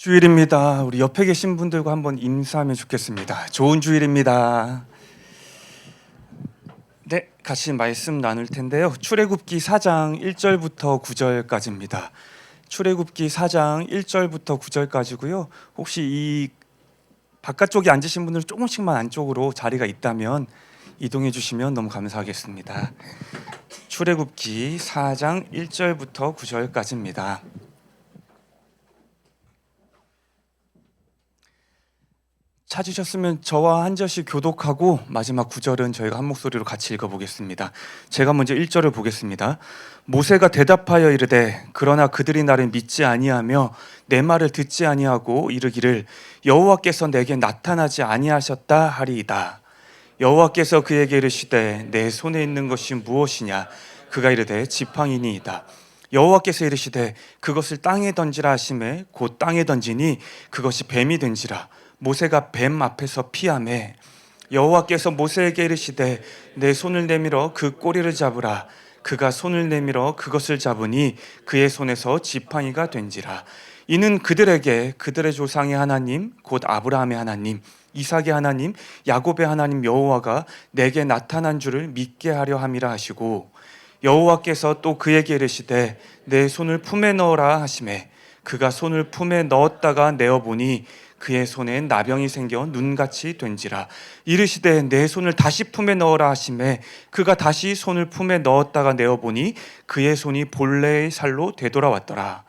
주일입니다. 우리 옆에 계신 분들과 한번 인사하면 좋겠습니다. 좋은 주일입니다. 네, 같이 말씀 나눌 텐데요. 출애굽기 4장 1절부터 9절까지입니다. 출애굽기 4장 1절부터 9절까지고요. 혹시 이 바깥쪽에 앉으신 분들 조금씩만 안쪽으로 자리가 있다면 이동해 주시면 너무 감사하겠습니다. 출애굽기 4장 1절부터 9절까지입니다. 찾으셨으면 저와 한 절씩 교독하고 마지막 9절은 저희가 한 목소리로 같이 읽어보겠습니다. 제가 먼저 1절을 보겠습니다. 모세가 대답하여 이르되 그러나 그들이 나를 믿지 아니하며 내 말을 듣지 아니하고 이르기를 여호와께서 내게 나타나지 아니하셨다 하리이다. 여호와께서 그에게 이르시되 내 손에 있는 것이 무엇이냐? 그가 이르되 지팡이니이다. 여호와께서 이르시되 그것을 땅에 던지라 하시매 곧 땅에 던지니 그것이 뱀이 된지라. 모세가 뱀 앞에서 피하매 여호와께서 모세에게 이르시되 내 손을 내밀어 그 꼬리를 잡으라. 그가 손을 내밀어 그것을 잡으니 그의 손에서 지팡이가 된지라. 이는 그들에게 그들의 조상의 하나님 곧 아브라함의 하나님 이삭의 하나님 야곱의 하나님 여호와가 내게 나타난 줄을 믿게 하려 함이라 하시고, 여호와께서 또 그에게 이르시되 내 손을 품에 넣어라 하시매 그가 손을 품에 넣었다가 내어보니 그의 손에 나병이 생겨 눈같이 된지라. 이르시되 내 손을 다시 품에 넣어라 하시매 그가 다시 손을 품에 넣었다가 내어보니 그의 손이 본래의 살로 되돌아왔더라.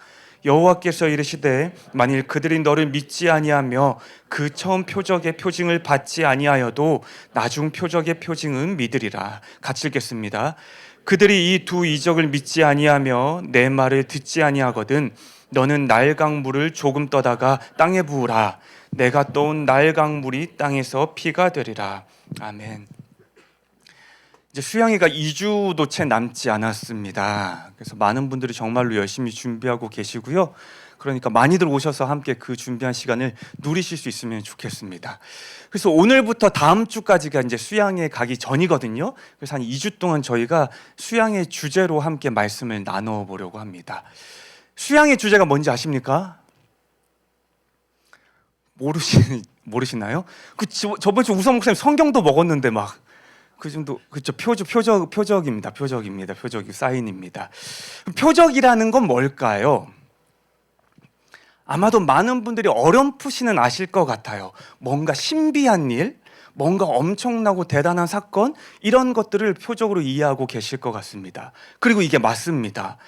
여호와께서 이르시되 만일 그들이 너를 믿지 아니하며 그 처음 표적의 표징을 받지 아니하여도 나중 표적의 표징은 믿으리라. 같이 읽겠습니다. 그들이 이 두 이적을 믿지 아니하며 내 말을 듣지 아니하거든 너는 날강물을 조금 떠다가 땅에 부으라. 내가 떠온 날강물이 땅에서 피가 되리라. 아멘. 이제 수양회가 2주도 채 남지 않았습니다. 그래서 많은 분들이 정말로 열심히 준비하고 계시고요. 그러니까 많이들 오셔서 함께 그 준비한 시간을 누리실 수 있으면 좋겠습니다. 그래서 오늘부터 다음 주까지가 이제 수양회 가기 전이거든요. 그래서 한 2주 동안 저희가 수양회 주제로 함께 말씀을 나눠 보려고 합니다. 수양의 주제가 뭔지 아십니까? 모르시나요? 저번 주 우성 목사님 성경도 먹었는데 막 그 정도. 그렇죠. 표적입니다. 표적이 사인입니다. 표적이라는 건 뭘까요? 아마도 많은 분들이 어렴풋이는 아실 것 같아요. 뭔가 신비한 일, 뭔가 엄청나고 대단한 사건, 이런 것들을 표적으로 이해하고 계실 것 같습니다. 그리고 이게 맞습니다.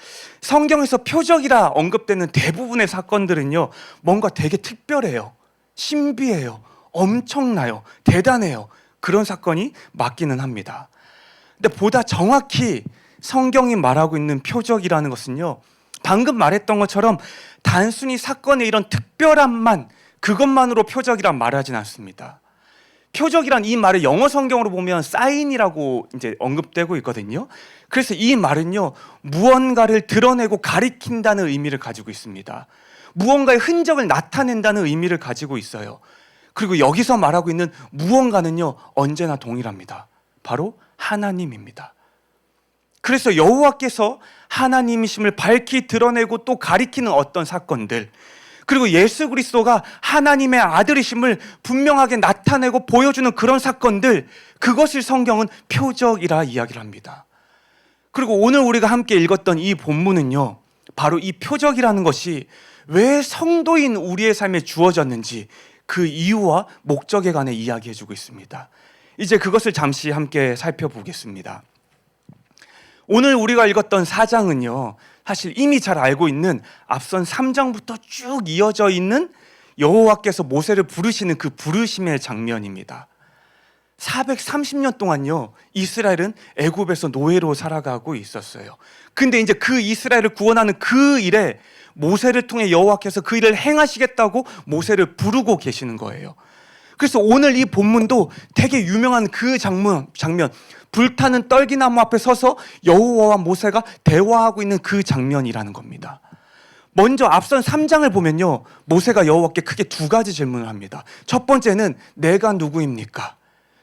성경에서 표적이라 언급되는 대부분의 사건들은요, 뭔가 되게 특별해요. 신비해요. 엄청나요. 대단해요. 그런 사건이 맞기는 합니다. 근데 보다 정확히 성경이 말하고 있는 표적이라는 것은요, 방금 말했던 것처럼 단순히 사건의 이런 특별함만, 그것만으로 표적이란 말하진 않습니다. 표적이란 이 말을 영어 성경으로 보면 사인이라고 이제 언급되고 있거든요. 그래서 이 말은요, 무언가를 드러내고 가리킨다는 의미를 가지고 있습니다. 무언가의 흔적을 나타낸다는 의미를 가지고 있어요. 그리고 여기서 말하고 있는 무언가는요, 언제나 동일합니다. 바로 하나님입니다. 그래서 여호와께서 하나님이심을 밝히 드러내고 또 가리키는 어떤 사건들, 그리고 예수 그리스도가 하나님의 아들이심을 분명하게 나타내고 보여주는 그런 사건들, 그것을 성경은 표적이라 이야기를 합니다. 그리고 오늘 우리가 함께 읽었던 이 본문은요, 바로 이 표적이라는 것이 왜 성도인 우리의 삶에 주어졌는지 그 이유와 목적에 관해 이야기해주고 있습니다. 이제 그것을 잠시 함께 살펴보겠습니다. 오늘 우리가 읽었던 4장은요, 사실 이미 잘 알고 있는 앞선 3장부터 쭉 이어져 있는 여호와께서 모세를 부르시는 그 부르심의 장면입니다. 430년 동안요, 이스라엘은 애굽에서 노예로 살아가고 있었어요. 근데 이제 그 이스라엘을 구원하는 그 일에 모세를 통해 여호와께서 그 일을 행하시겠다고 모세를 부르고 계시는 거예요. 그래서 오늘 이 본문도 되게 유명한 그 장면, 불타는 떨기나무 앞에 서서 여호와와 모세가 대화하고 있는 그 장면이라는 겁니다. 먼저 앞선 3장을 보면요, 모세가 여호와께 크게 두 가지 질문을 합니다. 첫 번째는 내가 누구입니까?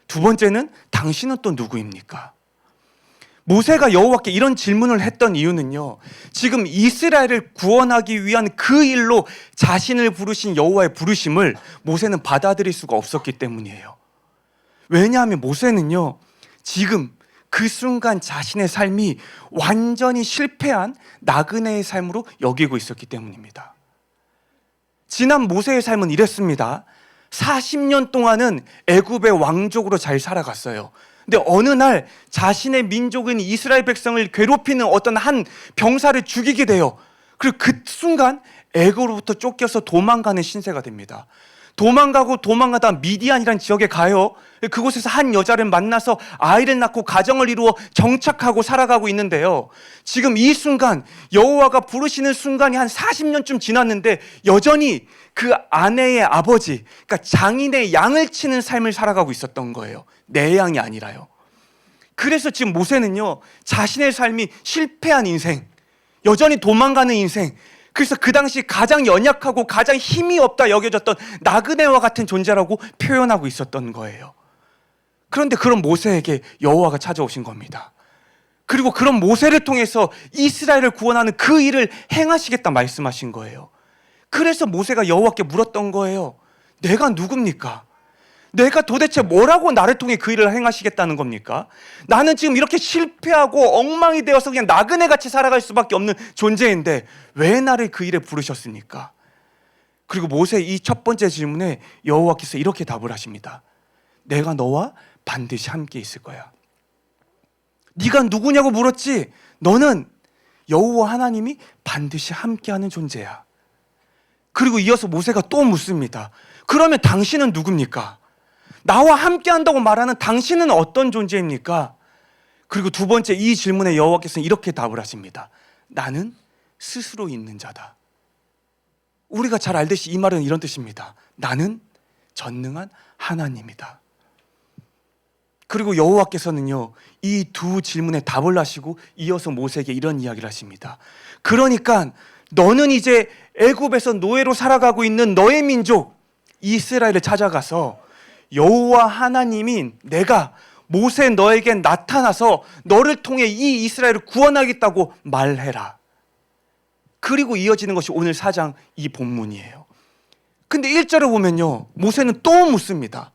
두 번째는 당신은 또 누구입니까? 모세가 여호와께 이런 질문을 했던 이유는요, 지금 이스라엘을 구원하기 위한 그 일로 자신을 부르신 여호와의 부르심을 모세는 받아들일 수가 없었기 때문이에요. 왜냐하면 모세는요, 지금 그 순간 자신의 삶이 완전히 실패한 나그네의 삶으로 여기고 있었기 때문입니다. 지난 모세의 삶은 이랬습니다. 40년 동안은 애굽의 왕족으로 잘 살아갔어요. 근데 어느 날 자신의 민족인 이스라엘 백성을 괴롭히는 어떤 한 병사를 죽이게 돼요. 그리고 그 순간 애굽으로부터 쫓겨서 도망가는 신세가 됩니다. 도망가다 미디안이라는 지역에 가요. 그곳에서 한 여자를 만나서 아이를 낳고 가정을 이루어 정착하고 살아가고 있는데요, 지금 이 순간 여호와가 부르시는 순간이 한 40년쯤 지났는데 여전히 그 아내의 아버지, 그러니까 장인의 양을 치는 삶을 살아가고 있었던 거예요. 내 양이 아니라요. 그래서 지금 모세는요, 자신의 삶이 실패한 인생, 여전히 도망가는 인생, 그래서 그 당시 가장 연약하고 가장 힘이 없다 여겨졌던 나그네와 같은 존재라고 표현하고 있었던 거예요. 그런데 그런 모세에게 여호와가 찾아오신 겁니다. 그리고 그런 모세를 통해서 이스라엘을 구원하는 그 일을 행하시겠다 말씀하신 거예요. 그래서 모세가 여호와께 물었던 거예요. 내가 누굽니까? 내가 도대체 뭐라고 나를 통해 그 일을 행하시겠다는 겁니까? 나는 지금 이렇게 실패하고 엉망이 되어서 그냥 나그네같이 살아갈 수밖에 없는 존재인데 왜 나를 그 일에 부르셨습니까? 그리고 모세의 이 첫 번째 질문에 여호와께서 이렇게 답을 하십니다. 내가 너와 반드시 함께 있을 거야. 네가 누구냐고 물었지? 너는 여호와 하나님이 반드시 함께하는 존재야. 그리고 이어서 모세가 또 묻습니다. 그러면 당신은 누굽니까? 나와 함께 한다고 말하는 당신은 어떤 존재입니까? 그리고 두 번째 이 질문에 여호와께서는 이렇게 답을 하십니다. 나는 스스로 있는 자다. 우리가 잘 알듯이 이 말은 이런 뜻입니다. 나는 전능한 하나님이다. 그리고 여호와께서는요, 이 두 질문에 답을 하시고 이어서 모세에게 이런 이야기를 하십니다. 그러니까 너는 이제 애굽에서 노예로 살아가고 있는 너의 민족 이스라엘을 찾아가서 여호와 하나님인 내가 모세 너에게 나타나서 너를 통해 이 이스라엘을 구원하겠다고 말해라. 그리고 이어지는 것이 오늘 4장 이 본문이에요. 근데 1절을 보면요, 모세는 또 묻습니다.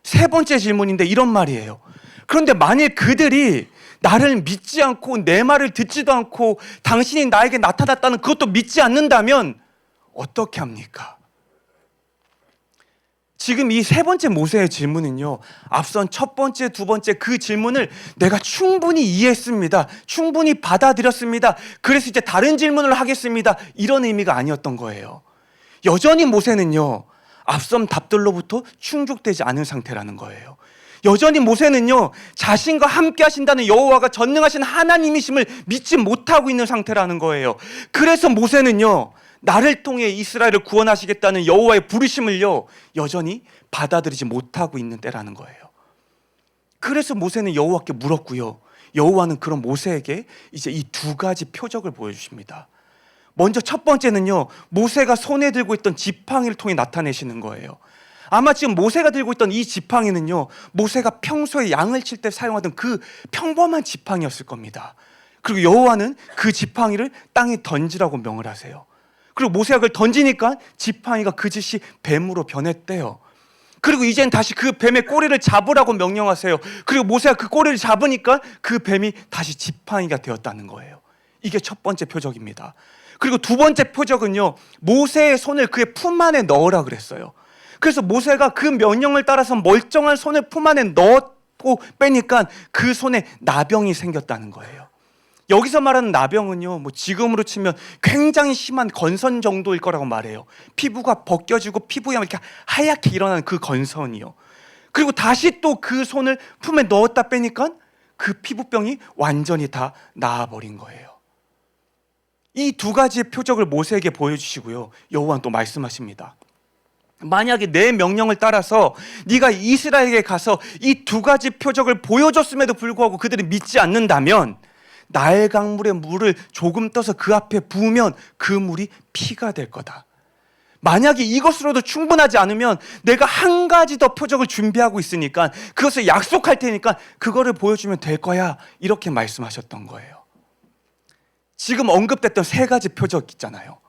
세 번째 질문인데 이런 말이에요. 그런데 만일 그들이 나를 믿지 않고 내 말을 듣지도 않고 당신이 나에게 나타났다는 그것도 믿지 않는다면 어떻게 합니까? 지금 이 세 번째 모세의 질문은요, 앞선 첫 번째, 두 번째 그 질문을 내가 충분히 이해했습니다. 충분히 받아들였습니다. 그래서 이제 다른 질문을 하겠습니다. 이런 의미가 아니었던 거예요. 여전히 모세는요, 앞선 답들로부터 충족되지 않은 상태라는 거예요. 여전히 모세는요, 자신과 함께 하신다는 여호와가 전능하신 하나님이심을 믿지 못하고 있는 상태라는 거예요. 그래서 모세는요, 나를 통해 이스라엘을 구원하시겠다는 여호와의 부르심을요, 여전히 받아들이지 못하고 있는 때라는 거예요. 그래서 모세는 여호와께 물었고요, 여호와는 그런 모세에게 이제 이 두 가지 표적을 보여주십니다. 먼저 첫 번째는요, 모세가 손에 들고 있던 지팡이를 통해 나타내시는 거예요. 아마 지금 모세가 들고 있던 이 지팡이는요, 모세가 평소에 양을 칠 때 사용하던 그 평범한 지팡이였을 겁니다. 그리고 여호와는 그 지팡이를 땅에 던지라고 명을 하세요. 그리고 모세가 그걸 던지니까 지팡이가 그 즉시 뱀으로 변했대요. 그리고 이젠 다시 그 뱀의 꼬리를 잡으라고 명령하세요. 그리고 모세가 그 꼬리를 잡으니까 그 뱀이 다시 지팡이가 되었다는 거예요. 이게 첫 번째 표적입니다. 그리고 두 번째 표적은요, 모세의 손을 그의 품 안에 넣으라 그랬어요. 그래서 모세가 그 명령을 따라서 멀쩡한 손을 품 안에 넣고 빼니까 그 손에 나병이 생겼다는 거예요. 여기서 말하는 나병은요, 뭐 지금으로 치면 굉장히 심한 건선 정도일 거라고 말해요. 피부가 벗겨지고 피부에 이렇게 하얗게 일어나는 그 건선이요. 그리고 다시 또 그 손을 품에 넣었다 빼니까 그 피부병이 완전히 다 나아버린 거예요. 이 두 가지의 표적을 모세에게 보여주시고요, 여호와는 또 말씀하십니다. 만약에 내 명령을 따라서 네가 이스라엘에게 가서 이 두 가지 표적을 보여줬음에도 불구하고 그들이 믿지 않는다면 나일 강물의 물을 조금 떠서 그 앞에 부으면 그 물이 피가 될 거다. 만약에 이것으로도 충분하지 않으면 내가 한 가지 더 표적을 준비하고 있으니까 그것을 약속할 테니까 그거를 보여주면 될 거야. 이렇게 말씀하셨던 거예요. 지금 언급됐던 세 가지 표적 있잖아요.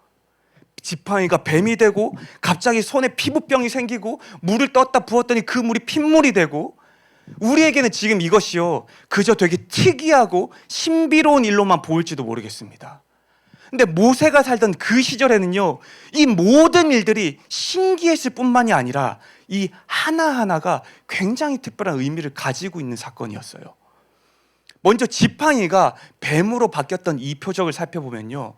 지팡이가 뱀이 되고 갑자기 손에 피부병이 생기고 물을 떴다 부었더니 그 물이 핏물이 되고, 우리에게는 지금 이것이요 그저 되게 특이하고 신비로운 일로만 보일지도 모르겠습니다. 근데 모세가 살던 그 시절에는요 이 모든 일들이 신기했을 뿐만이 아니라 이 하나하나가 굉장히 특별한 의미를 가지고 있는 사건이었어요. 먼저 지팡이가 뱀으로 바뀌었던 이 표적을 살펴보면요,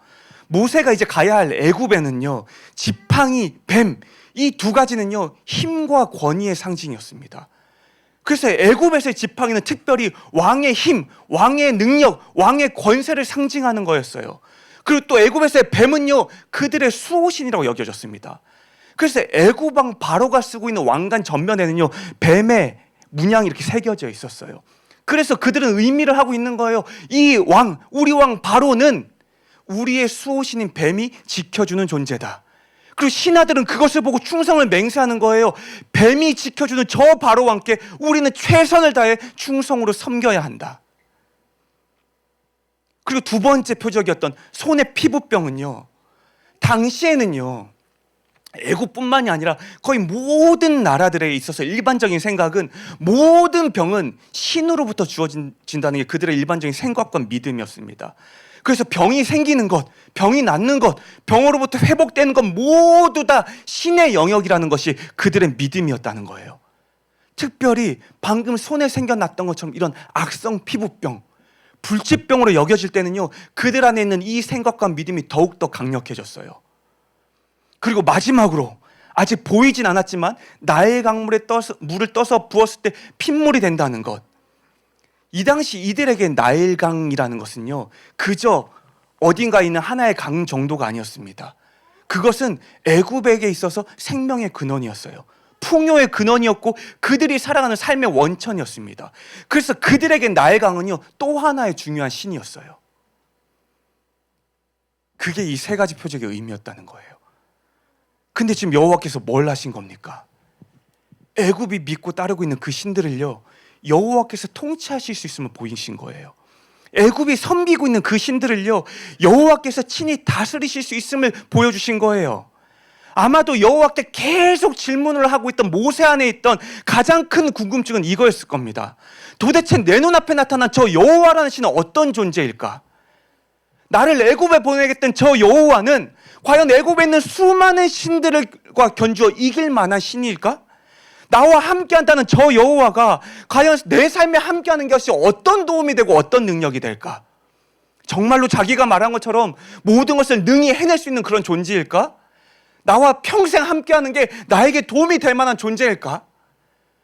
모세가 이제 가야 할 애굽에는요 지팡이, 뱀, 이 두 가지는요 힘과 권위의 상징이었습니다. 그래서 애굽에서의 지팡이는 특별히 왕의 힘, 왕의 능력, 왕의 권세를 상징하는 거였어요. 그리고 또 애굽에서의 뱀은요 그들의 수호신이라고 여겨졌습니다. 그래서 애굽 왕 바로가 쓰고 있는 왕관 전면에는요 뱀의 문양이 이렇게 새겨져 있었어요. 그래서 그들은 의미를 하고 있는 거예요. 이 왕, 우리 왕 바로는 우리의 수호신인 뱀이 지켜주는 존재다. 그리고 신하들은 그것을 보고 충성을 맹세하는 거예요. 뱀이 지켜주는 저 바로 왕께 우리는 최선을 다해 충성으로 섬겨야 한다. 그리고 두 번째 표적이었던 손의 피부병은요, 당시에는요 애굽뿐만이 아니라 거의 모든 나라들에 있어서 일반적인 생각은 모든 병은 신으로부터 주어진다는 게 그들의 일반적인 생각과 믿음이었습니다. 그래서 병이 생기는 것, 병이 낫는 것, 병으로부터 회복되는 것 모두 다 신의 영역이라는 것이 그들의 믿음이었다는 거예요. 특별히 방금 손에 생겨났던 것처럼 이런 악성 피부병, 불치병으로 여겨질 때는요 그들 안에 있는 이 생각과 믿음이 더욱더 강력해졌어요. 그리고 마지막으로 아직 보이진 않았지만 나일 강물에 물을 떠서 부었을 때 핏물이 된다는 것. 이 당시 이들에게 나일강이라는 것은요 그저 어딘가에 있는 하나의 강 정도가 아니었습니다. 그것은 애굽에게 있어서 생명의 근원이었어요. 풍요의 근원이었고 그들이 살아가는 삶의 원천이었습니다. 그래서 그들에게 나일강은요 또 하나의 중요한 신이었어요. 그게 이 세 가지 표적의 의미였다는 거예요. 근데 지금 여호와께서 뭘 하신 겁니까? 애굽이 믿고 따르고 있는 그 신들을요 여호와께서 통치하실 수 있음을 보이신 거예요. 애굽이 섬기고 있는 그 신들을요 여호와께서 친히 다스리실 수 있음을 보여주신 거예요. 아마도 여호와께 계속 질문을 하고 있던 모세 안에 있던 가장 큰 궁금증은 이거였을 겁니다. 도대체 내 눈앞에 나타난 저 여호와라는 신은 어떤 존재일까? 나를 애굽에 보내겠다는 저 여호와는 과연 애굽에 있는 수많은 신들과 견주어 이길 만한 신일까? 나와 함께한다는 저 여호와가 과연 내 삶에 함께하는 것이 어떤 도움이 되고 어떤 능력이 될까? 정말로 자기가 말한 것처럼 모든 것을 능히 해낼 수 있는 그런 존재일까? 나와 평생 함께하는 게 나에게 도움이 될 만한 존재일까?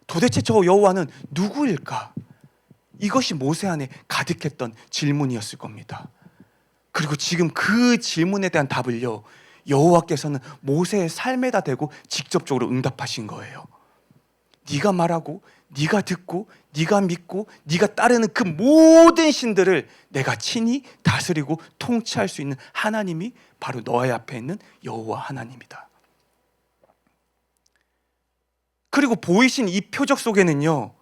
도대체 저 여호와는 누구일까? 이것이 모세 안에 가득했던 질문이었을 겁니다. 그리고 지금 그 질문에 대한 답을요 여호와께서는 모세의 삶에다 대고 직접적으로 응답하신 거예요. 네가 말하고 네가 듣고 네가 믿고 네가 따르는 그 모든 신들을 내가 친히 다스리고 통치할 수 있는 하나님이 바로 너의 앞에 있는 여호와 하나님이다. 그리고 보이신 이 표적 속에는요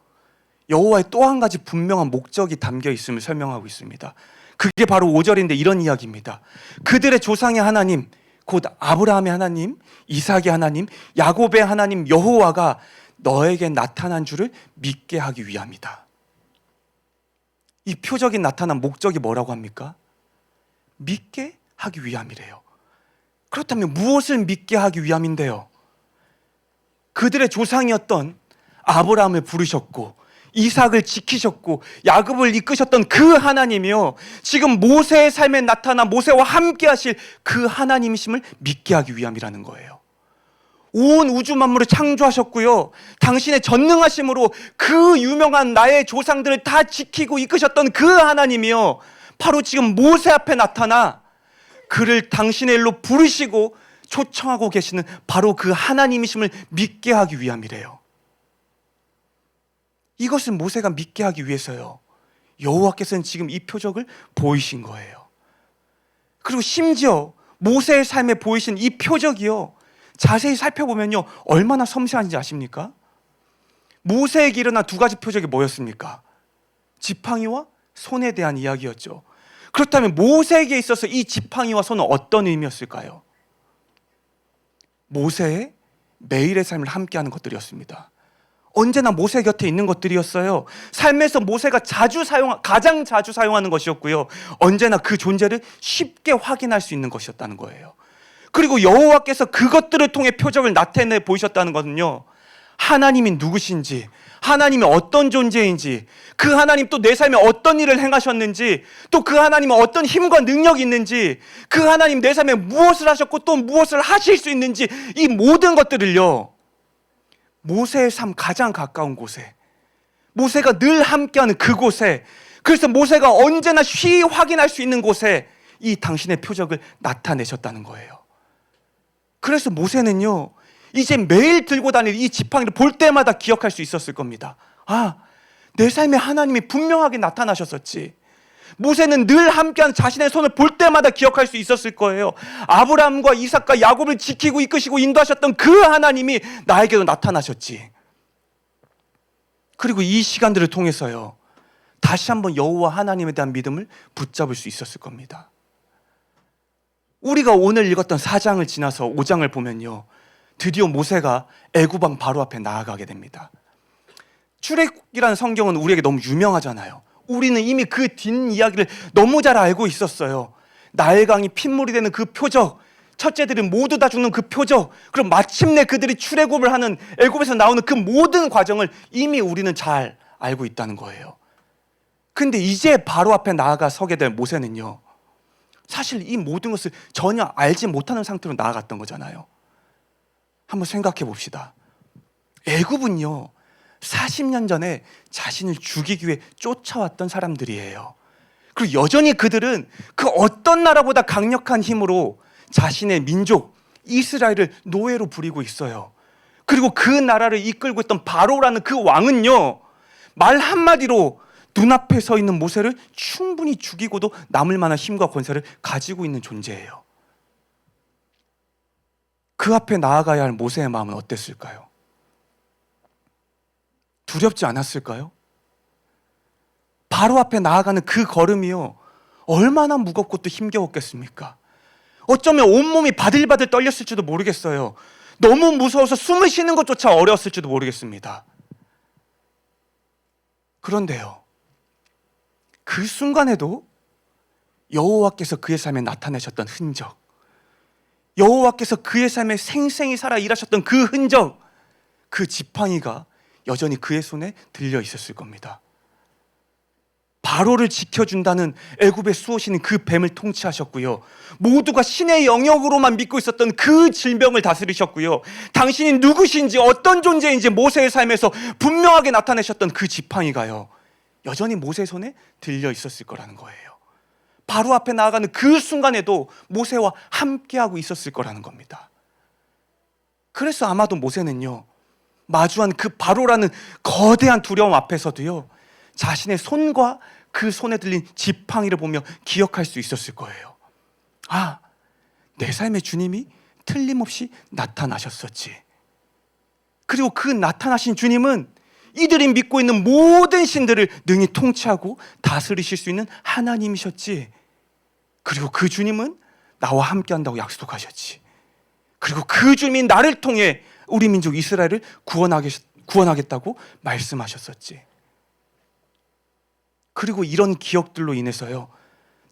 여호와의 또 한 가지 분명한 목적이 담겨 있음을 설명하고 있습니다. 그게 바로 5절인데 이런 이야기입니다. 그들의 조상의 하나님, 곧 아브라함의 하나님, 이삭의 하나님, 야곱의 하나님 여호와가 너에게 나타난 줄을 믿게 하기 위함이다. 이 표적이 나타난 목적이 뭐라고 합니까? 믿게 하기 위함이래요. 그렇다면 무엇을 믿게 하기 위함인데요? 그들의 조상이었던 아브라함을 부르셨고 이삭을 지키셨고 야곱을 이끄셨던 그 하나님이요 지금 모세의 삶에 나타나 모세와 함께 하실 그 하나님이심을 믿게 하기 위함이라는 거예요. 온 우주 만물을 창조하셨고요 당신의 전능하심으로 그 유명한 나의 조상들을 다 지키고 이끄셨던 그 하나님이요 바로 지금 모세 앞에 나타나 그를 당신의 일로 부르시고 초청하고 계시는 바로 그 하나님이심을 믿게 하기 위함이래요. 이것은 모세가 믿게 하기 위해서요 여호와께서는 지금 이 표적을 보이신 거예요. 그리고 심지어 모세의 삶에 보이신 이 표적이요 자세히 살펴보면요, 얼마나 섬세한지 아십니까? 모세에게 일어난 두 가지 표적이 뭐였습니까? 지팡이와 손에 대한 이야기였죠. 그렇다면 모세에게 있어서 이 지팡이와 손은 어떤 의미였을까요? 모세의 매일의 삶을 함께하는 것들이었습니다. 언제나 모세 곁에 있는 것들이었어요. 삶에서 모세가 가장 자주 사용하는 것이었고요. 언제나 그 존재를 쉽게 확인할 수 있는 것이었다는 거예요. 그리고 여호와께서 그것들을 통해 표적을 나타내 보이셨다는 것은요, 하나님이 누구신지, 하나님이 어떤 존재인지, 그 하나님 또 내 삶에 어떤 일을 행하셨는지, 또 그 하나님은 어떤 힘과 능력이 있는지, 그 하나님 내 삶에 무엇을 하셨고 또 무엇을 하실 수 있는지, 이 모든 것들을요, 모세의 삶 가장 가까운 곳에, 모세가 늘 함께하는 그곳에, 그래서 모세가 언제나 쉬이 확인할 수 있는 곳에 이 당신의 표적을 나타내셨다는 거예요. 그래서 모세는요, 이제 매일 들고 다니는 이 지팡이를 볼 때마다 기억할 수 있었을 겁니다. 아, 내 삶에 하나님이 분명하게 나타나셨었지. 모세는 늘 함께한 자신의 손을 볼 때마다 기억할 수 있었을 거예요. 아브라함과 이삭과 야곱을 지키고 이끄시고 인도하셨던 그 하나님이 나에게도 나타나셨지. 그리고 이 시간들을 통해서요, 다시 한번 여호와 하나님에 대한 믿음을 붙잡을 수 있었을 겁니다. 우리가 오늘 읽었던 4장을 지나서 5장을 보면요, 드디어 모세가 애굽 왕 바로 앞에 나아가게 됩니다. 출애굽기라는 성경은 우리에게 너무 유명하잖아요. 우리는 이미 그 뒷이야기를 너무 잘 알고 있었어요. 나일강이 핏물이 되는 그 표적, 첫째들은 모두 다 죽는 그 표적, 그럼 마침내 그들이 출애굽을 하는, 애굽에서 나오는 그 모든 과정을 이미 우리는 잘 알고 있다는 거예요. 근데 이제 바로 앞에 나아가 서게 될 모세는요, 사실 이 모든 것을 전혀 알지 못하는 상태로 나아갔던 거잖아요. 한번 생각해 봅시다. 애굽은요, 40년 전에 자신을 죽이기 위해 쫓아왔던 사람들이에요. 그리고 여전히 그들은 그 어떤 나라보다 강력한 힘으로 자신의 민족 이스라엘을 노예로 부리고 있어요. 그리고 그 나라를 이끌고 있던 바로라는 그 왕은요, 말 한마디로 눈앞에 서 있는 모세를 충분히 죽이고도 남을 만한 힘과 권세를 가지고 있는 존재예요. 그 앞에 나아가야 할 모세의 마음은 어땠을까요? 두렵지 않았을까요? 바로 앞에 나아가는 그 걸음이요, 얼마나 무겁고 또 힘겨웠겠습니까? 어쩌면 온몸이 바들바들 떨렸을지도 모르겠어요. 너무 무서워서 숨을 쉬는 것조차 어려웠을지도 모르겠습니다. 그런데요, 그 순간에도 여호와께서 그의 삶에 나타내셨던 흔적, 여호와께서 그의 삶에 생생히 살아 일하셨던 그 흔적, 그 지팡이가 여전히 그의 손에 들려 있었을 겁니다. 바로를 지켜준다는 애굽의 수호신인 그 뱀을 통치하셨고요, 모두가 신의 영역으로만 믿고 있었던 그 질병을 다스리셨고요, 당신이 누구신지 어떤 존재인지 모세의 삶에서 분명하게 나타내셨던 그 지팡이가요, 여전히 모세의 손에 들려 있었을 거라는 거예요. 바로 앞에 나아가는 그 순간에도 모세와 함께하고 있었을 거라는 겁니다. 그래서 아마도 모세는요, 마주한 그 바로라는 거대한 두려움 앞에서도요, 자신의 손과 그 손에 들린 지팡이를 보며 기억할 수 있었을 거예요. 아, 내 삶의 주님이 틀림없이 나타나셨었지. 그리고 그 나타나신 주님은 이들이 믿고 있는 모든 신들을 능히 통치하고 다스리실 수 있는 하나님이셨지. 그리고 그 주님은 나와 함께한다고 약속하셨지. 그리고 그 주님이 나를 통해 우리 민족 이스라엘을 구원하겠다고 말씀하셨었지. 그리고 이런 기억들로 인해서요,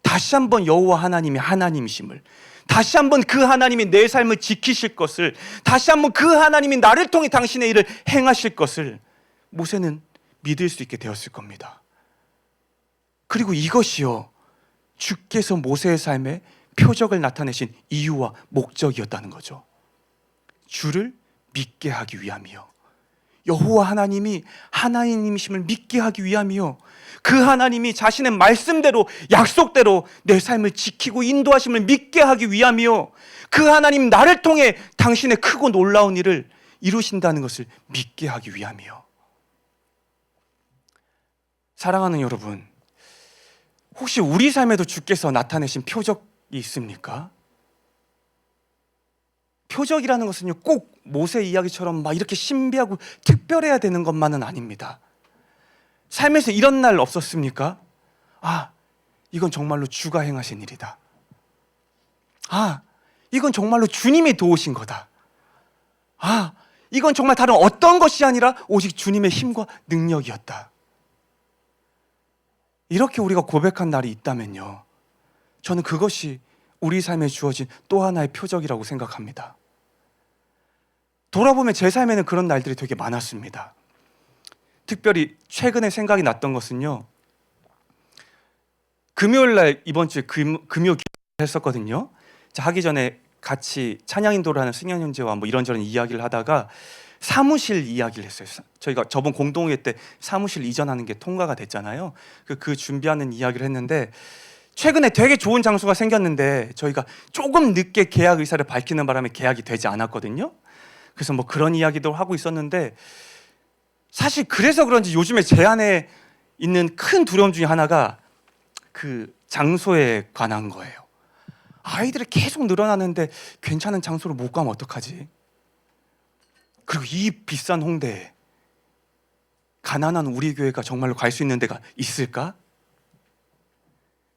다시 한번 여호와 하나님이 하나님이심을, 다시 한번 그 하나님이 내 삶을 지키실 것을, 다시 한번 그 하나님이 나를 통해 당신의 일을 행하실 것을 모세는 믿을 수 있게 되었을 겁니다. 그리고 이것이요, 주께서 모세의 삶에 표적을 나타내신 이유와 목적이었다는 거죠. 주를 믿게 하기 위함이요, 여호와 하나님이 하나님이심을 믿게 하기 위함이요, 그 하나님이 자신의 말씀대로 약속대로 내 삶을 지키고 인도하심을 믿게 하기 위함이요, 그 하나님 나를 통해 당신의 크고 놀라운 일을 이루신다는 것을 믿게 하기 위함이요. 사랑하는 여러분, 혹시 우리 삶에도 주께서 나타내신 표적이 있습니까? 표적이라는 것은요, 꼭 모세 이야기처럼 막 이렇게 신비하고 특별해야 되는 것만은 아닙니다. 삶에서 이런 날 없었습니까? 아, 이건 정말로 주가 행하신 일이다. 아, 이건 정말로 주님이 도우신 거다. 아, 이건 정말 다른 어떤 것이 아니라 오직 주님의 힘과 능력이었다. 이렇게 우리가 고백한 날이 있다면요, 저는 그것이 우리 삶에 주어진 또 하나의 표적이라고 생각합니다. 돌아보면 제 삶에는 그런 날들이 되게 많았습니다. 특별히 최근에 생각이 났던 것은요, 금요일 날 이번 주에 금요 했었거든요. 하기 전에 같이 찬양 인도를 하는 승현 형제와 뭐 이런저런 이야기를 하다가 사무실 이야기를 했어요. 저희가 저번 공동회 때 사무실 이전하는 게 통과가 됐잖아요. 그 준비하는 이야기를 했는데, 최근에 되게 좋은 장소가 생겼는데 저희가 조금 늦게 계약 의사를 밝히는 바람에 계약이 되지 않았거든요. 그래서 뭐 그런 이야기도 하고 있었는데, 사실 그래서 그런지 요즘에 제 안에 있는 큰 두려움 중에 하나가 그 장소에 관한 거예요. 아이들이 계속 늘어나는데 괜찮은 장소를 못 가면 어떡하지? 그리고 이 비싼 홍대에 가난한 우리 교회가 정말로 갈 수 있는 데가 있을까?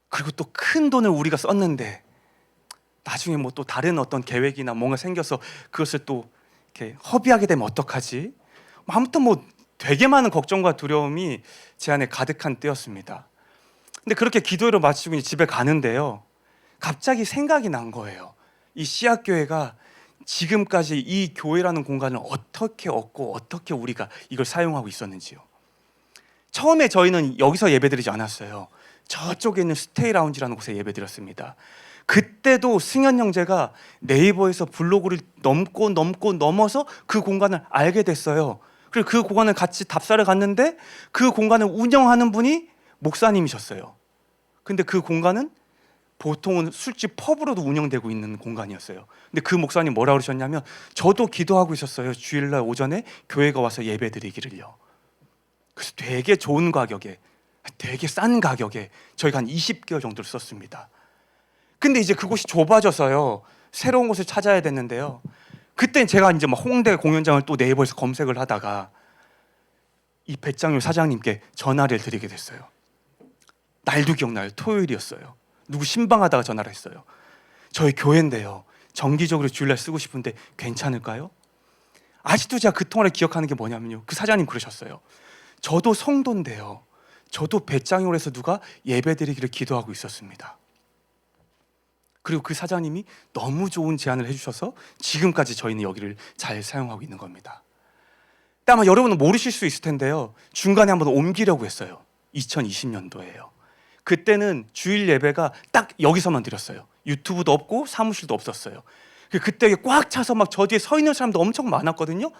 그리고 또 큰 돈을 우리가 썼는데 나중에 뭐 또 다른 어떤 계획이나 뭔가 생겨서 그것을 또 이렇게 허비하게 되면 어떡하지? 아무튼 뭐 되게 많은 걱정과 두려움이 제 안에 가득한 때였습니다. 근데 그렇게 기도회로 마치고 집에 가는데요, 갑자기 생각이 난 거예요. 이 씨앗교회가 지금까지 이 교회라는 공간을 어떻게 얻고 어떻게 우리가 이걸 사용하고 있었는지요. 처음에 저희는 여기서 예배드리지 않았어요. 저쪽에 있는 스테이 라운지라는 곳에 예배드렸습니다. 그때도 승현 형제가 네이버에서 블로그를 넘어서 그 공간을 알게 됐어요. 그리고 그 공간을 같이 답사를 갔는데 그 공간을 운영하는 분이 목사님이셨어요. 근데 그 공간은 보통은 술집 펍으로도 운영되고 있는 공간이었어요. 근데 그 목사님 뭐라고 그러셨냐면, 저도 기도하고 있었어요. 주일날 오전에 교회가 와서 예배드리기를요. 그래서 되게 좋은 가격에, 되게 싼 가격에 저희가 한 20개월 정도를 썼습니다. 근데 이제 그곳이 좁아져서요, 새로운 곳을 찾아야 됐는데요, 그때 제가 이제 막 홍대 공연장을 또 네이버에서 검색을 하다가 이 배짱용 사장님께 전화를 드리게 됐어요. 날도 기억나요. 토요일이었어요. 누구 신방하다가 전화를 했어요. 저희 교회인데요, 정기적으로 주일날 쓰고 싶은데 괜찮을까요? 아직도 제가 그 통화를 기억하는 게 뭐냐면요, 그 사장님 그러셨어요. 저도 성도인데요, 저도 배짱용에서 누가 예배드리기를 기도하고 있었습니다. 그리고 그 사장님이 너무 좋은 제안을 해주셔서 지금까지 저희는 여기를 잘 사용하고 있는 겁니다. 근데 아마 여러분은 모르실 수 있을 텐데요, 중간에 한번 옮기려고 했어요. 2020년도에요. 그때는 주일 예배가 딱 여기서만 드렸어요. 유튜브도 없고 사무실도 없었어요. 그때 꽉 차서 막 저 뒤에 서 있는 사람도 엄청 많았거든요.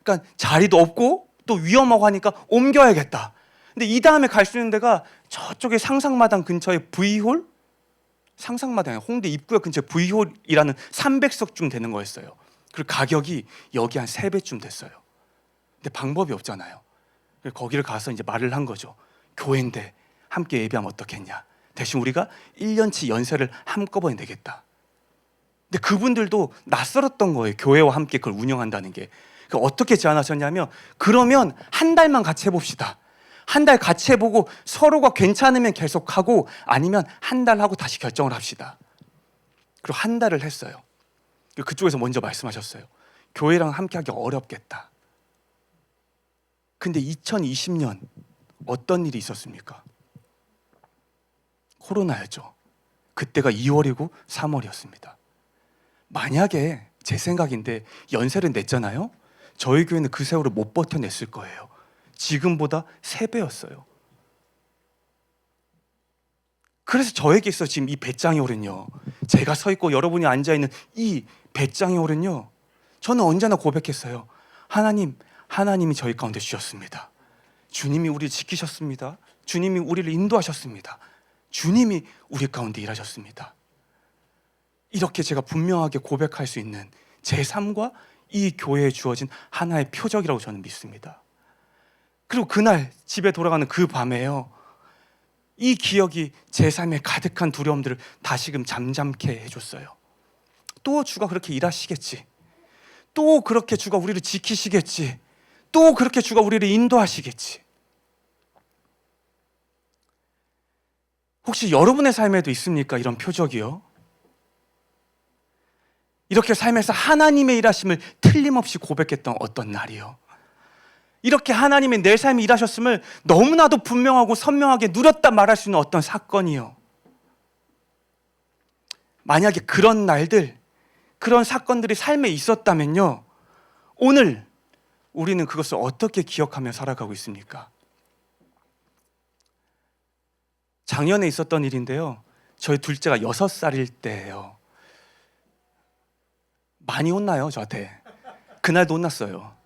그러니까 자리도 없고 또 위험하고 하니까 옮겨야겠다. 근데 이 다음에 갈 수 있는 데가 저쪽에 상상마당 근처에 V홀? 상상마당에 홍대 입구역 근처에 V홀이라는 300석쯤 되는 거였어요. 그리고 가격이 여기 한 3배쯤 됐어요. 근데 방법이 없잖아요. 거기를 가서 이제 말을 한 거죠. 교회인데 함께 예배하면 어떻겠냐. 대신 우리가 1년치 연세를 한꺼번에 내겠다. 근데 그분들도 낯설었던 거예요. 교회와 함께 그걸 운영한다는 게. 그러니까 어떻게 제안하셨냐면, 그러면 한 달만 같이 해봅시다. 한 달 같이 해보고 서로가 괜찮으면 계속하고 아니면 한 달 하고 다시 결정을 합시다. 그리고 한 달을 했어요. 그쪽에서 먼저 말씀하셨어요. 교회랑 함께하기 어렵겠다. 근데 2020년 어떤 일이 있었습니까? 코로나였죠. 그때가 2월이고 3월이었습니다. 만약에 제 생각인데 연세를 냈잖아요, 저희 교회는 그 세월을 못 버텨냈을 거예요. 지금보다 3배였어요. 그래서 저에게 있어 지금 이 배짱이 홀은요, 제가 서 있고 여러분이 앉아 있는 이 배짱이 홀은요, 저는 언제나 고백했어요. 하나님이 저희 가운데 주셨습니다. 주님이 우리를 지키셨습니다. 주님이 우리를 인도하셨습니다. 주님이 우리 가운데 일하셨습니다. 이렇게 제가 분명하게 고백할 수 있는 제 삶과 이 교회에 주어진 하나의 표적이라고 저는 믿습니다. 그리고 그날 집에 돌아가는 그 밤에요, 이 기억이 제 삶에 가득한 두려움들을 다시금 잠잠케 해줬어요. 또 주가 그렇게 일하시겠지. 또 그렇게 주가 우리를 지키시겠지. 또 그렇게 주가 우리를 인도하시겠지. 혹시 여러분의 삶에도 있습니까? 이런 표적이요? 이렇게 삶에서 하나님의 일하심을 틀림없이 고백했던 어떤 날이요? 이렇게 하나님이 내 삶에 일하셨음을 너무나도 분명하고 선명하게 누렸다 말할 수 있는 어떤 사건이요? 만약에 그런 날들, 그런 사건들이 삶에 있었다면요, 오늘 우리는 그것을 어떻게 기억하며 살아가고 있습니까? 작년에 있었던 일인데요, 저희 둘째가 6살일 때예요. 많이 혼나요, 저한테. 그날도 혼났어요.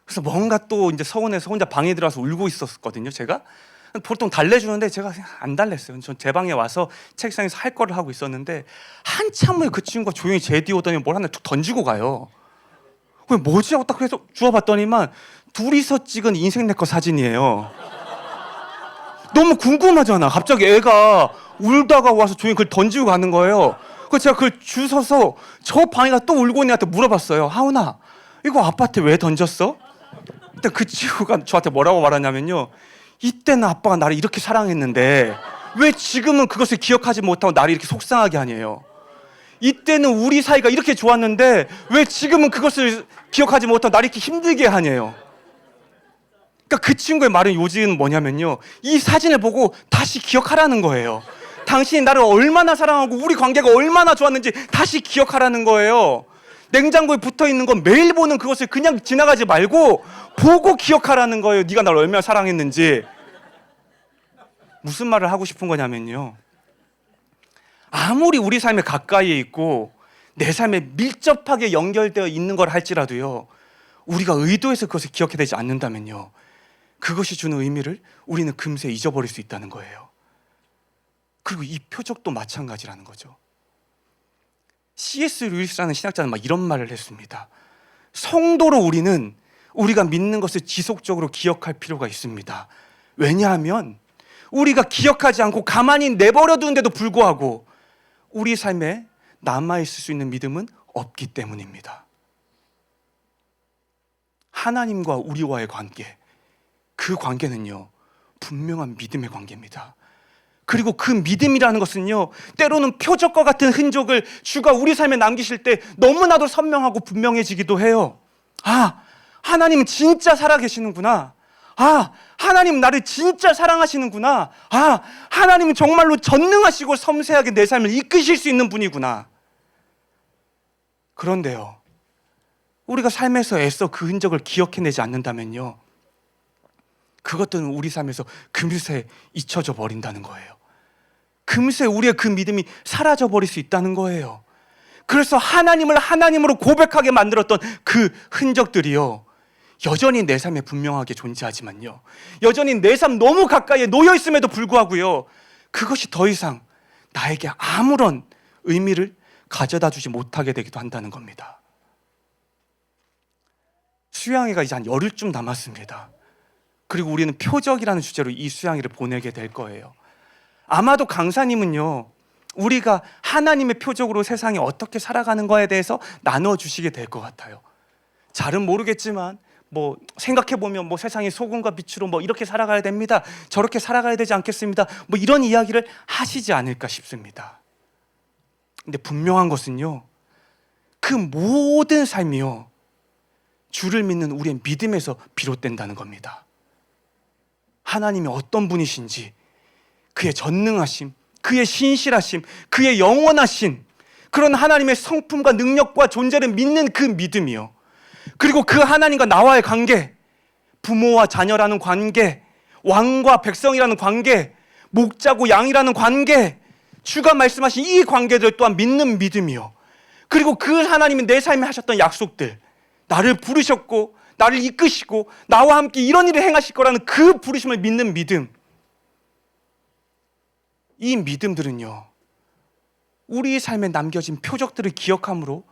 그래서 뭔가 또 이제 서운해서 혼자 방에 들어와서 울고 있었거든요, 제가. 보통 달래주는데 제가 안 달랬어요. 전 제 방에 와서 책상에서 할 거를 하고 있었는데 한참 후에 그 친구가 조용히 제 뒤에 오더니 뭘 하나 툭 던지고 가요. 그게 뭐지? 하고 딱 해서 주워봤더니만 둘이서 찍은 인생 내 거 사진이에요. 너무 궁금하잖아. 갑자기 애가 울다가 와서 조용히 그걸 던지고 가는 거예요. 그래서 제가 그걸 주워서 저 방에가 또 울고 있는 애한테 물어봤어요. 하은아, 이거 아빠한테 왜 던졌어? 근데 그 친구가 저한테 뭐라고 말하냐면요, 이때는 아빠가 나를 이렇게 사랑했는데 왜 지금은 그것을 기억하지 못하고 나를 이렇게 속상하게 하냐요. 이때는 우리 사이가 이렇게 좋았는데 왜 지금은 그것을 기억하지 못하고 나를 이렇게 힘들게 하냐요. 그러니까 그 친구의 말은 요지는 뭐냐면요, 이 사진을 보고 다시 기억하라는 거예요. 당신이 나를 얼마나 사랑하고 우리 관계가 얼마나 좋았는지 다시 기억하라는 거예요. 냉장고에 붙어있는 건 매일 보는 그것을 그냥 지나가지 말고 보고 기억하라는 거예요. 네가 나를 얼마나 사랑했는지. 무슨 말을 하고 싶은 거냐면요, 아무리 우리 삶에 가까이에 있고 내 삶에 밀접하게 연결되어 있는 걸 할지라도요, 우리가 의도해서 그것을 기억해내지 않는다면요, 그것이 주는 의미를 우리는 금세 잊어버릴 수 있다는 거예요. 그리고 이 표적도 마찬가지라는 거죠. C.S. 루이스라는 신학자는 막 이런 말을 했습니다. 성도로 우리는 우리가 믿는 것을 지속적으로 기억할 필요가 있습니다. 왜냐하면 우리가 기억하지 않고 가만히 내버려 두는데도 불구하고 우리 삶에 남아있을 수 있는 믿음은 없기 때문입니다. 하나님과 우리와의 관계, 그 관계는요, 분명한 믿음의 관계입니다. 그리고 그 믿음이라는 것은요, 때로는 표적과 같은 흔적을 주가 우리 삶에 남기실 때 너무나도 선명하고 분명해지기도 해요. 아, 하나님은 진짜 살아계시는구나. 아, 하나님 나를 진짜 사랑하시는구나. 아, 하나님은 정말로 전능하시고 섬세하게 내 삶을 이끄실 수 있는 분이구나. 그런데요, 우리가 삶에서 애써 그 흔적을 기억해내지 않는다면요, 그것들은 우리 삶에서 금세 잊혀져 버린다는 거예요. 금세 우리의 그 믿음이 사라져 버릴 수 있다는 거예요. 그래서 하나님을 하나님으로 고백하게 만들었던 그 흔적들이요, 여전히 내 삶에 분명하게 존재하지만요, 여전히 내 삶 너무 가까이에 놓여 있음에도 불구하고요, 그것이 더 이상 나에게 아무런 의미를 가져다 주지 못하게 되기도 한다는 겁니다. 수양회가 이제 한 열흘쯤 남았습니다. 그리고 우리는 표적이라는 주제로 이 수양회를 보내게 될 거예요. 아마도 강사님은요, 우리가 하나님의 표적으로 세상에 어떻게 살아가는 거에 대해서 나눠주시게 될 것 같아요. 잘은 모르겠지만 뭐 생각해보면 뭐 세상의 소금과 빛으로 뭐 이렇게 살아가야 됩니다, 저렇게 살아가야 되지 않겠습니다, 뭐 이런 이야기를 하시지 않을까 싶습니다. 근데 분명한 것은요, 그 모든 삶이요, 주를 믿는 우리의 믿음에서 비롯된다는 겁니다. 하나님이 어떤 분이신지, 그의 전능하심, 그의 신실하심, 그의 영원하신 그런 하나님의 성품과 능력과 존재를 믿는 그 믿음이요, 그리고 그 하나님과 나와의 관계, 부모와 자녀라는 관계, 왕과 백성이라는 관계, 목자고 양이라는 관계, 주가 말씀하신 이 관계들 또한 믿는 믿음이요, 그리고 그 하나님이 내 삶에 하셨던 약속들, 나를 부르셨고 나를 이끄시고 나와 함께 이런 일을 행하실 거라는 그 부르심을 믿는 믿음, 이 믿음들은요, 우리의 삶에 남겨진 표적들을 기억함으로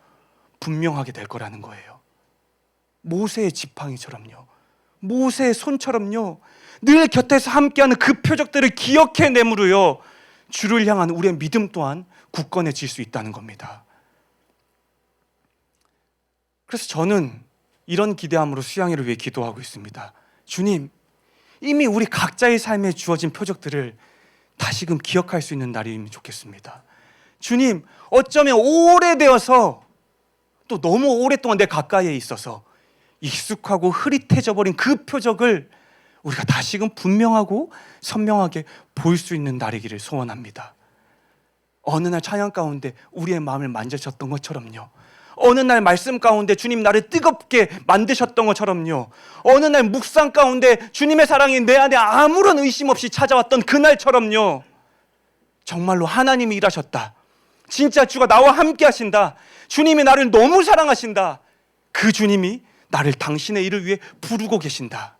분명하게 될 거라는 거예요. 모세의 지팡이처럼요, 모세의 손처럼요, 늘 곁에서 함께하는 그 표적들을 기억해내므로요, 주를 향한 우리의 믿음 또한 굳건해질 수 있다는 겁니다. 그래서 저는 이런 기대함으로 수양회를 위해 기도하고 있습니다. 주님, 이미 우리 각자의 삶에 주어진 표적들을 다시금 기억할 수 있는 날이면 좋겠습니다. 주님, 어쩌면 오래되어서 또 너무 오랫동안 내 가까이에 있어서 익숙하고 흐릿해져 버린 그 표적을 우리가 다시금 분명하고 선명하게 볼 수 있는 날이기를 소원합니다. 어느 날 찬양 가운데 우리의 마음을 만지셨던 것처럼요, 어느 날 말씀 가운데 주님 나를 뜨겁게 만드셨던 것처럼요, 어느 날 묵상 가운데 주님의 사랑이 내 안에 아무런 의심 없이 찾아왔던 그날처럼요, 정말로 하나님이 일하셨다, 진짜 주가 나와 함께 하신다, 주님이 나를 너무 사랑하신다, 그 주님이 나를 당신의 일을 위해 부르고 계신다.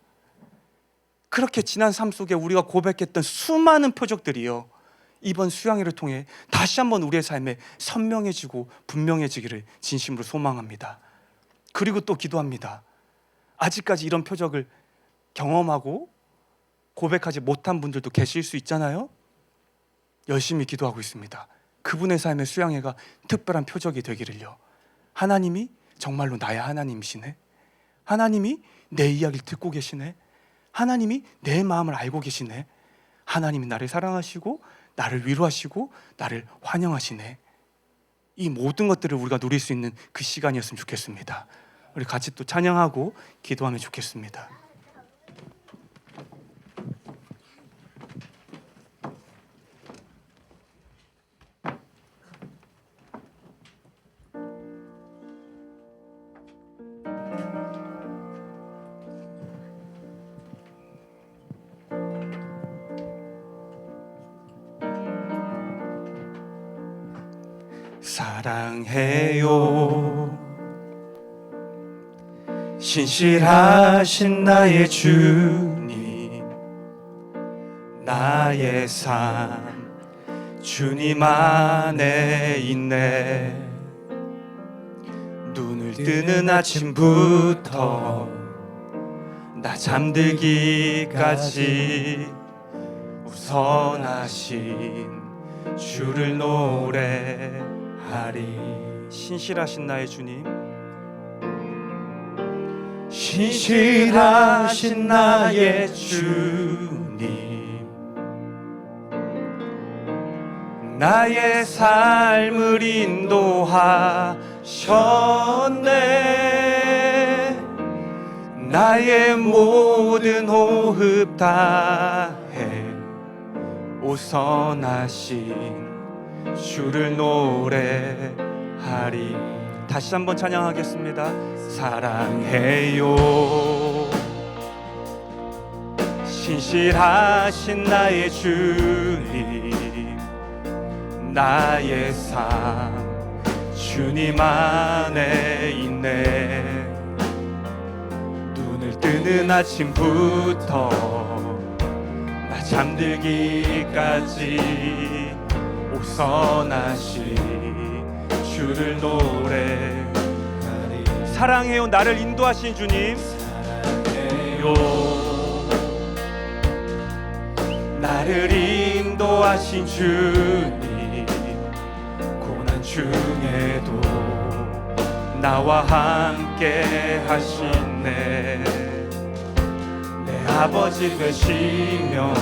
그렇게 지난 삶 속에 우리가 고백했던 수많은 표적들이요, 이번 수양회를 통해 다시 한번 우리의 삶에 선명해지고 분명해지기를 진심으로 소망합니다. 그리고 또 기도합니다. 아직까지 이런 표적을 경험하고 고백하지 못한 분들도 계실 수 있잖아요. 열심히 기도하고 있습니다. 그분의 삶의 수양회가 특별한 표적이 되기를요. 하나님이 정말로 나의 하나님이시네, 하나님이 내 이야기를 듣고 계시네, 하나님이 내 마음을 알고 계시네, 하나님이 나를 사랑하시고 나를 위로하시고 나를 환영하시네. 이 모든 것들을 우리가 누릴 수 있는 그 시간이었으면 좋겠습니다. 우리 같이 또 찬양하고 기도하면 좋겠습니다. 사랑해요, 신실하신 나의 주님, 나의 삶 주님 안에 있네. 눈을 뜨는 아침부터 나 잠들기까지 우선하신 주를 노래하리. 신실하신 나의 주님, 신실하신 나의 주님, 나의 삶을 인도하셨네. 나의 모든 호흡 다해 오선하신 주를 노래하리. 다시 한번 찬양하겠습니다. 사랑해요, 신실하신 나의 주님, 나의 삶 주님 안에 있네. 눈을 뜨는 아침부터 나 잠들기까지 오선하신 주를 노래하리. 사랑해요, 나를 인도하신 주님, 사랑해요, 나를 인도하신 주님, 고난 중에도 나와 함께 하시네. 내 아버지 되시며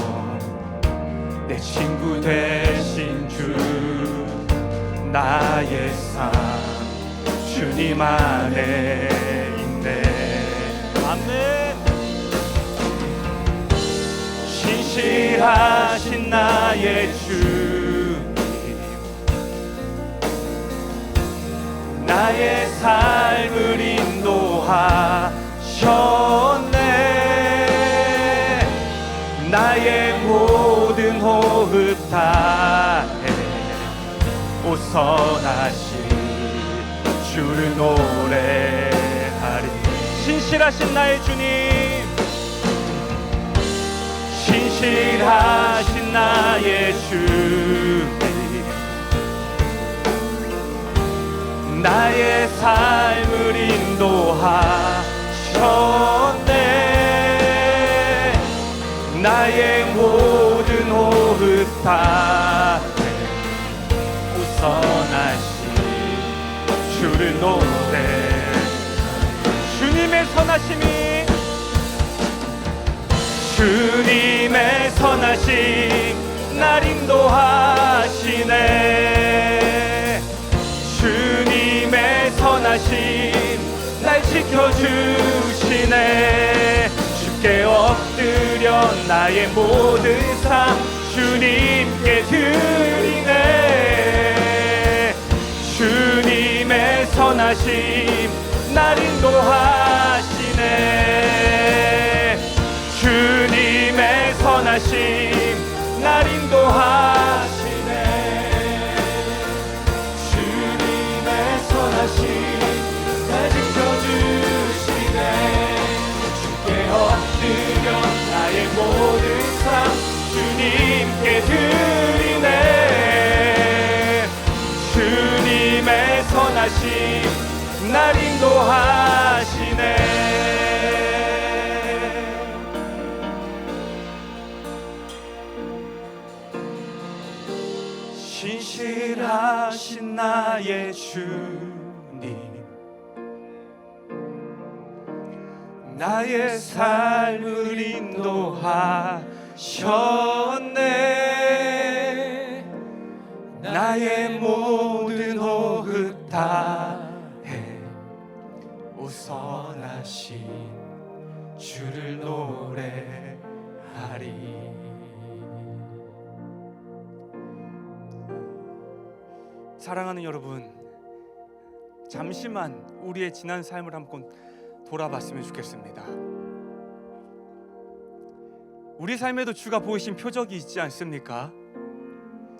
내 친구 되신 주, 나의 삶 주님 안에 있네. 아멘. 신실하신 나의 주님, 나의 삶을 인도하셨네. 나의 모든 호흡 다해 오선하신 주를 노래하리. 신실하신 나의 주님, 신실하신 나의 주님, 나의 삶을 인도하셨네. 나의 모든 호흡 다해 오선하신 주를 노래하리. 주님의 선하심이, 주님의 선하심 날 인도하시네. 주님의 선하심 날 지켜주시네. 쉽게 엎드려 나의 모든 삶 주님께 드리네. 주님의 선하심 날 인도하시네. 주님의 선하심 날 인도하시네. 주님의 선하심 날 지켜주시네. 주께 엎드려 나의 모든 삶 주님께 드리네. 주님의 선하심 날 인도하시네. 신실하신 나의 주님, 나의 삶을 인도하셨네. 나의 모든 호흡 다해 우선하신 주를 노래하리. 사랑하는 여러분, 잠시만 우리의 지난 삶을 한번 돌아봤으면 좋겠습니다. 우리 삶에도 주가 보이신 표적이 있지 않습니까?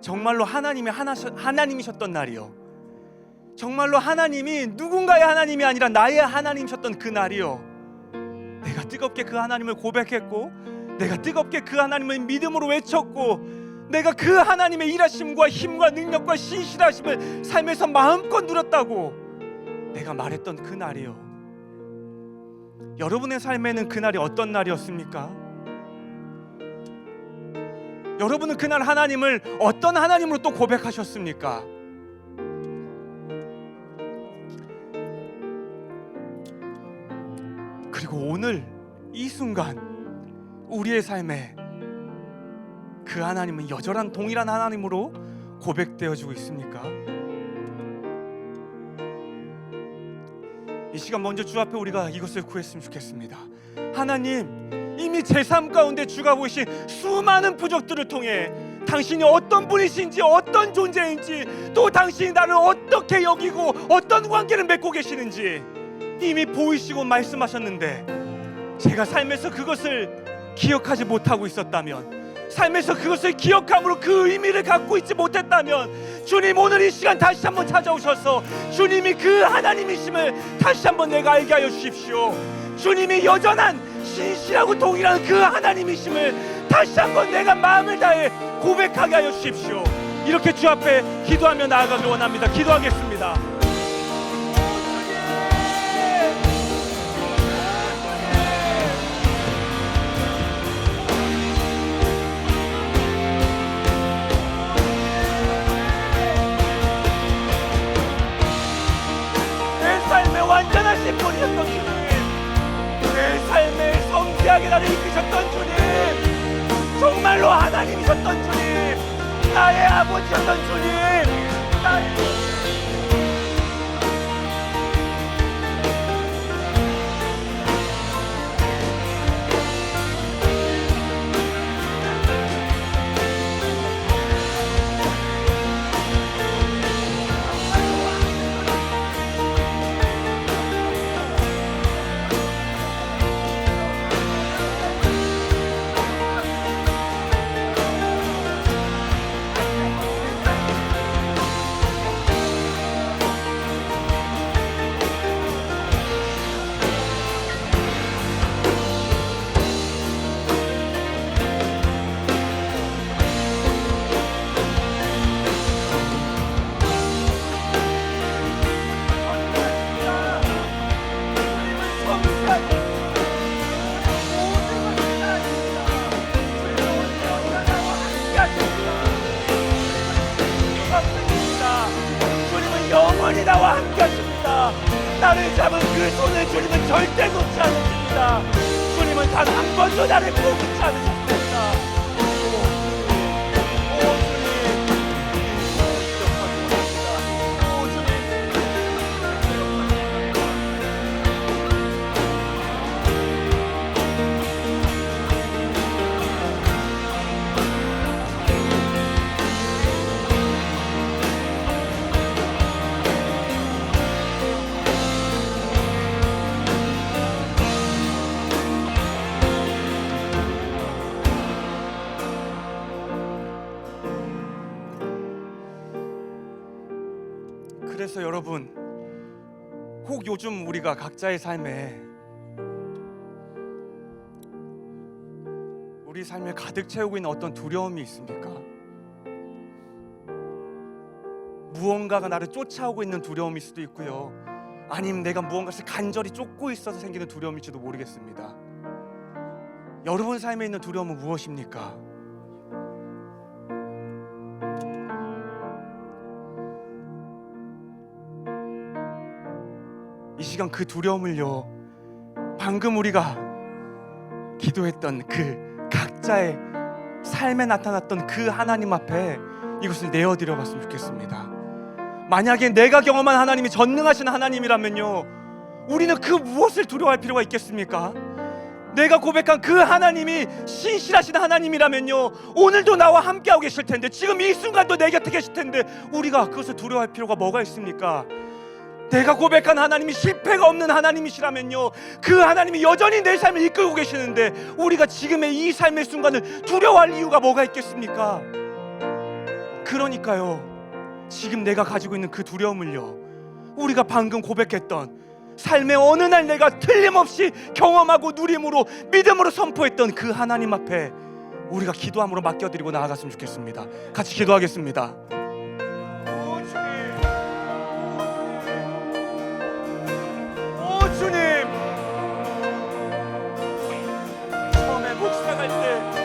정말로 하나님이셨던 날이요. 정말로 하나님이 누군가의 하나님이 아니라 나의 하나님이셨던 그 날이요. 내가 뜨겁게 그 하나님을 고백했고, 내가 뜨겁게 그 하나님을 믿음으로 외쳤고, 내가 그 하나님의 일하심과 힘과 능력과 신실하심을 삶에서 마음껏 누렸다고 내가 말했던 그 날이요. 여러분의 삶에는 그날이 어떤 날이었습니까? 여러분은 그날 하나님을 어떤 하나님으로 또 고백하셨습니까? 그리고 오늘 이 순간 우리의 삶에 그 하나님은 여전한 동일한 하나님으로 고백되어지고 있습니까? 이 시간 먼저 주 앞에 우리가 이것을 구했으면 좋겠습니다. 하나님, 이미 제 삶 가운데 주가 보이신 수많은 부족들을 통해 당신이 어떤 분이신지, 어떤 존재인지, 또 당신이 나를 어떻게 여기고 어떤 관계를 맺고 계시는지 이미 보이시고 말씀하셨는데, 제가 삶에서 그것을 기억하지 못하고 있었다면, 삶에서 그것을 기억함으로 그 의미를 갖고 있지 못했다면, 주님 오늘 이 시간 다시 한번 찾아오셔서 주님이 그 하나님이심을 다시 한번 내가 알게 하여 주십시오. 주님이 여전한 신실하고 동일한 그 하나님이심을 다시 한번 내가 마음을 다해 고백하게 하여 주십시오. 이렇게 주 앞에 기도하며 나아가길 원합니다. 기도하겠습니다. 완전하신 분이셨던 주님, 내 삶에 성취하게 나를 이끄셨던 주님, 정말로 하나님이셨던 주님, 나의 아버지였던 주님, 나의 나를 잡은 그 손을 주님은 절대 놓지 않으십니다. 주님은 단 한 번도 나를 포기치 않으셨습니다. 그래서 여러분, 혹 요즘 우리가 각자의 삶에 우리 삶을 가득 채우고 있는 어떤 두려움이 있습니까? 무언가가 나를 쫓아오고 있는 두려움일 수도 있고요, 아니면 내가 무언가를 간절히 쫓고 있어서 생기는 두려움일지도 모르겠습니다. 여러분 삶에 있는 두려움은 무엇입니까? 이 시간 그 두려움을요, 방금 우리가 기도했던 그 각자의 삶에 나타났던 그 하나님 앞에 이것을 내어드려 봤으면 좋겠습니다. 만약에 내가 경험한 하나님이 전능하신 하나님이라면요, 우리는 그 무엇을 두려워할 필요가 있겠습니까? 내가 고백한 그 하나님이 신실하신 하나님이라면요, 오늘도 나와 함께하고 계실 텐데, 지금 이 순간도 내 곁에 계실 텐데 우리가 그것을 두려워할 필요가 뭐가 있습니까? 내가 고백한 하나님이 실패가 없는 하나님이시라면요, 그 하나님이 여전히 내 삶을 이끌고 계시는데 우리가 지금의 이 삶의 순간을 두려워할 이유가 뭐가 있겠습니까? 그러니까요, 지금 내가 가지고 있는 그 두려움을요, 우리가 방금 고백했던 삶의 어느 날 내가 틀림없이 경험하고 누림으로 믿음으로 선포했던 그 하나님 앞에 우리가 기도함으로 맡겨드리고 나아갔으면 좋겠습니다. 같이 기도하겠습니다. 주님, 처음에 묵상할 때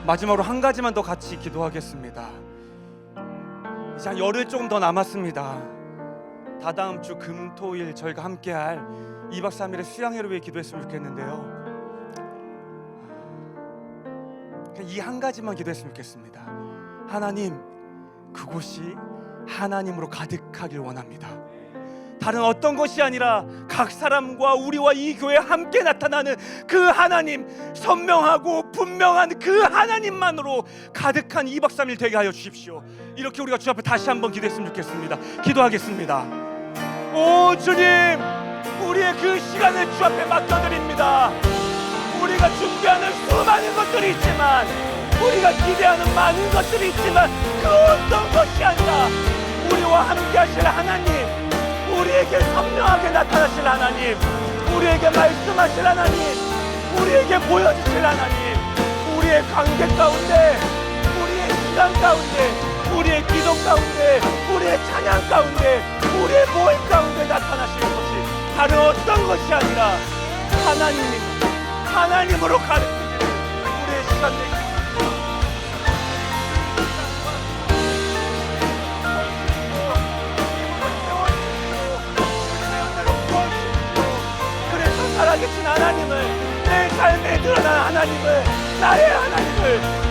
마지막으로 한 가지만 더 같이 기도하겠습니다. 이제 한 열흘 조금 더 남았습니다. 다다음 주 금, 토, 일 저희가 함께할 2박 3일의 수양회를 위해 기도했으면 좋겠는데요, 이 한 가지만 기도했으면 좋겠습니다. 하나님, 그곳이 하나님으로 가득하길 원합니다. 다른 어떤 것이 아니라 각 사람과 우리와 이 교회에 함께 나타나는 그 하나님, 선명하고 분명한 그 하나님만으로 가득한 2박 3일 되게 하여 주십시오. 이렇게 우리가 주 앞에 다시 한번 기도했으면 좋겠습니다. 기도하겠습니다. 오 주님, 우리의 그 시간을 주 앞에 맡겨드립니다. 우리가 준비하는 수많은 것들이 있지만, 우리가 기대하는 많은 것들이 있지만, 그 어떤 것이 아니라 우리와 함께 하실 하나님, 우리에게 선명하게 나타나실 하나님, 우리에게 말씀하실 하나님, 우리에게 보여주실 하나님, 우리의 관계 가운데, 우리의 시간 가운데, 우리의 기도 가운데, 우리의 찬양 가운데, 우리의 모임 가운데 나타나실 것이 다른 어떤 것이 아니라 하나님으로 가르치시는 우리의 시간 되기. 그래서 살아계신 하나님을, 내 삶에 드러난 하나님을, 나의 하나님을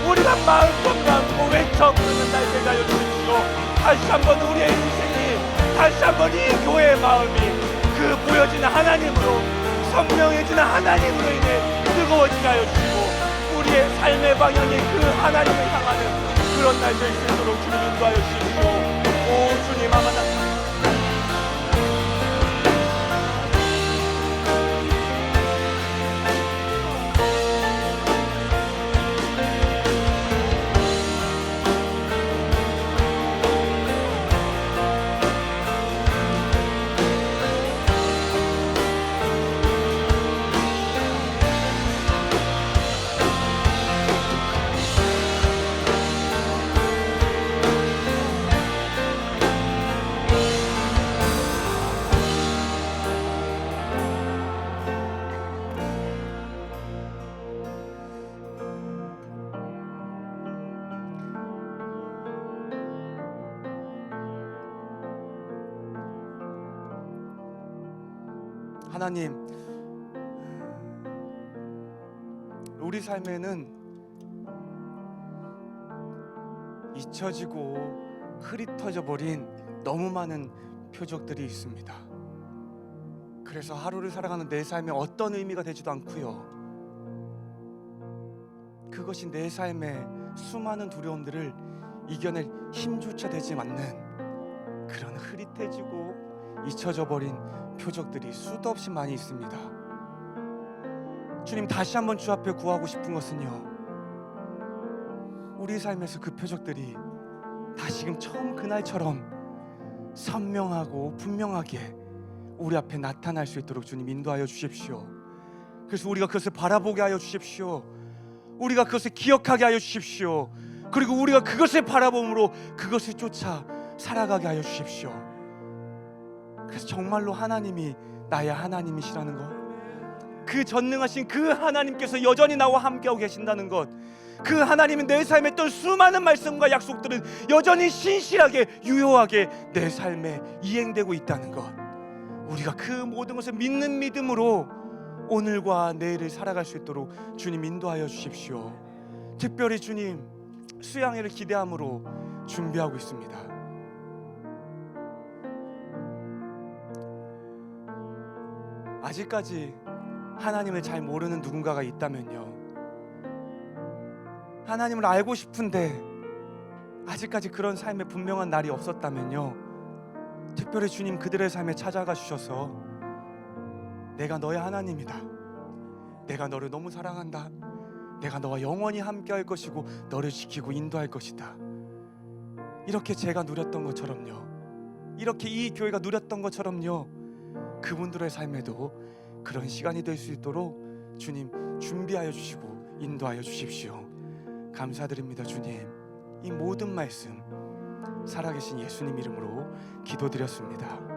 우리가 마음껏 안고 외쳐 부르는 날 되게 하여 주십시오. 다시 한번 우리의 인생이, 다시 한번 이 교회의 마음이 그 보여지는 하나님으로, 선명해지는 하나님으로 인해 뜨거워지게 하여 주시고, 우리의 삶의 방향이 그 하나님을 향하는 그런 날 될 수 있도록 주님 인도하여 주십시오. 오 주님, 아마 하나님, 우리 삶에는 잊혀지고 흐릿해져 버린 너무 많은 표적들이 있습니다. 그래서 하루를 살아가는 내 삶에 어떤 의미가 되지도 않고요, 그것이 내 삶의 수많은 두려움들을 이겨낼 힘조차 되지 않는 그런 흐릿해지고 잊혀져 버린 표적들이 수도 없이 많이 있습니다. 주님, 다시 한번 주 앞에 구하고 싶은 것은요, 우리 삶에서 그 표적들이 다시금 처음 그날처럼 선명하고 분명하게 우리 앞에 나타날 수 있도록 주님 인도하여 주십시오. 그래서 우리가 그것을 바라보게 하여 주십시오. 우리가 그것을 기억하게 하여 주십시오. 그리고 우리가 그것을 바라봄으로 그것을 쫓아 살아가게 하여 주십시오. 그래서 정말로 하나님이 나의 하나님이시라는 것, 그 전능하신 그 하나님께서 여전히 나와 함께하고 계신다는 것, 그 하나님은 내 삶에 했던 수많은 말씀과 약속들은 여전히 신실하게 유효하게 내 삶에 이행되고 있다는 것, 우리가 그 모든 것을 믿는 믿음으로 오늘과 내일을 살아갈 수 있도록 주님 인도하여 주십시오. 특별히 주님, 수양회를 기대함으로 준비하고 있습니다. 아직까지 하나님을 잘 모르는 누군가가 있다면요, 하나님을 알고 싶은데 아직까지 그런 삶에 분명한 날이 없었다면요, 특별히 주님 그들의 삶에 찾아가 주셔서 내가 너의 하나님이다, 내가 너를 너무 사랑한다, 내가 너와 영원히 함께할 것이고 너를 지키고 인도할 것이다, 이렇게 제가 누렸던 것처럼요, 이렇게 이 교회가 누렸던 것처럼요, 그분들의 삶에도 그런 시간이 될 수 있도록 주님 준비하여 주시고 인도하여 주십시오. 감사드립니다. 주님, 이 모든 말씀 살아계신 예수님 이름으로 기도드렸습니다.